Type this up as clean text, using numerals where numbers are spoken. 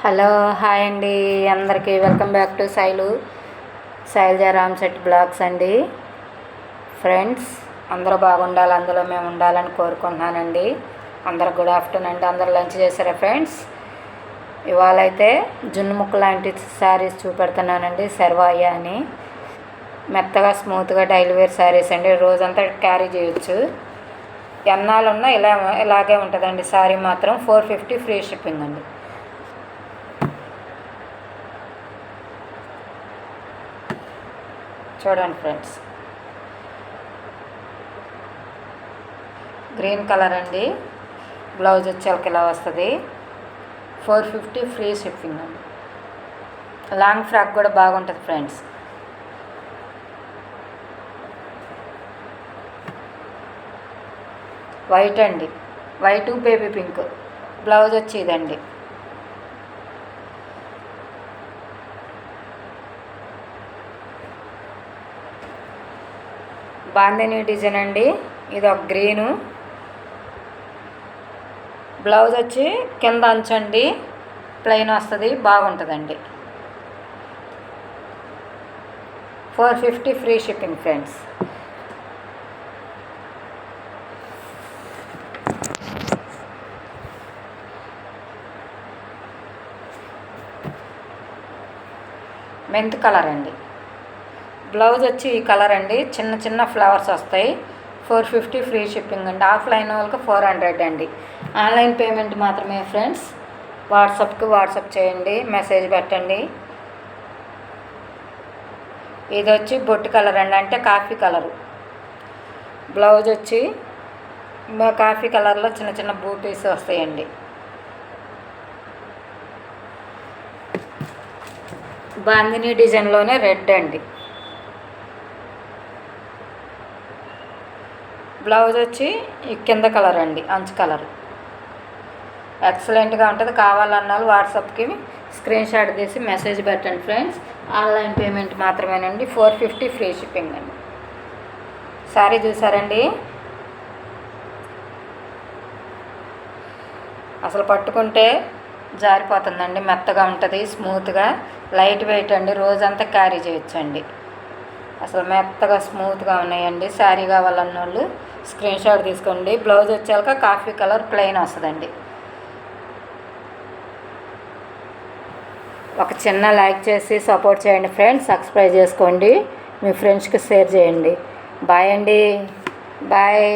Hello hi అండి, అందరికీ welcome back to Shailaja Ramshetty blogs అండి. ఫ్రెండ్స్ అందరూ బాగుండాలి, అందులో మేము ఉండాలని కోరుకుంటున్నానండి. అందరు గుడ్ ఆఫ్టర్నూన్ అండి. అందరు లంచ్ చేశారా ఫ్రెండ్స్? ఇవాళ అయితే జున్ను ముక్క లాంటి శారీస్ చూపెడుతున్నానండి. శర్వాయ అని మెత్తగా స్మూత్గా డైలీ వేర్ శారీస్ అండి. రోజంతా క్యారీ చేయొచ్చు, ఎన్నాళ్ళున్నా ఇలాగే ఉంటుందండి. శారీ మాత్రం 450 ఫ్రీ షిప్పింగ్ అండి. చూడండి ఫ్రెండ్స్, గ్రీన్ కలర్ అండి. బ్లౌజ్ వచ్చేకి ఇలా వస్తుంది. 450 ఫ్రీ షిప్పింగ్ అండి. లాంగ్ ఫ్రాక్ కూడా బాగుంటుంది ఫ్రెండ్స్. వైట్ అండి, వైట్ బేబీ పింక్. బ్లౌజ్ వచ్చి ఇదండి. బాందిని డిజైన్ అండి. ఇది ఒక గ్రీను. బ్లౌజ్ వచ్చి కింద అంచండి, ప్లెయిన్ వస్తుంది, బాగుంటుందండి. 450 free shipping friends. Mint colour అండి. బ్లౌజ్ వచ్చి ఈ కలర్ అండి. చిన్న చిన్న ఫ్లవర్స్ వస్తాయి. 450 ఫ్రీ షిప్పింగ్ అండి. ఆఫ్లైన్ వాళ్ళకి 400 అండి. ఆన్లైన్ పేమెంట్ మాత్రమే ఫ్రెండ్స్. వాట్సాప్ చేయండి, మెసేజ్ పెట్టండి. ఇది వచ్చి బొట్టు కలర్ అండి, అంటే కాఫీ కలరు. బ్లౌజ్ వచ్చి కాఫీ కలర్లో చిన్న చిన్న బూటీస్ వస్తాయండి. బాందిని డిజైన్లోనే రెడ్ అండి. బ్లౌజ్ వచ్చి ఈ కింద కలర్ అండి, అంచు కలర్. ఎక్సలెంట్గా ఉంటుంది. కావాలన్న వాళ్ళు వాట్సాప్కి స్క్రీన్ షాట్ తీసి మెసేజ్ పెట్టండి ఫ్రెండ్స్. ఆన్లైన్ పేమెంట్ మాత్రమేనండి. 450 ఫ్రీ షిప్పింగ్ అండి. సారీ చూసారండి, అసలు పట్టుకుంటే జారిపోతుందండి. మెత్తగా ఉంటుంది, స్మూత్గా, లైట్ వెయిట్ అండి. రోజంతా క్యారీ చేయొచ్చండి. అసలు మెత్తగా స్మూత్గా ఉన్నాయండి. శారీ కావాలన్న వాళ్ళు స్క్రీన్ షాట్ తీసుకోండి. బ్లౌజ్ వచ్చాక కాఫీ కలర్ ప్లెయిన్ వస్తుందండి. ఒక చిన్న లైక్ చేసి సపోర్ట్ చేయండి ఫ్రెండ్స్. సబ్స్క్రైబ్ చేసుకోండి, మీ ఫ్రెండ్స్కి షేర్ చేయండి. బాయ్ అండి, బాయ్.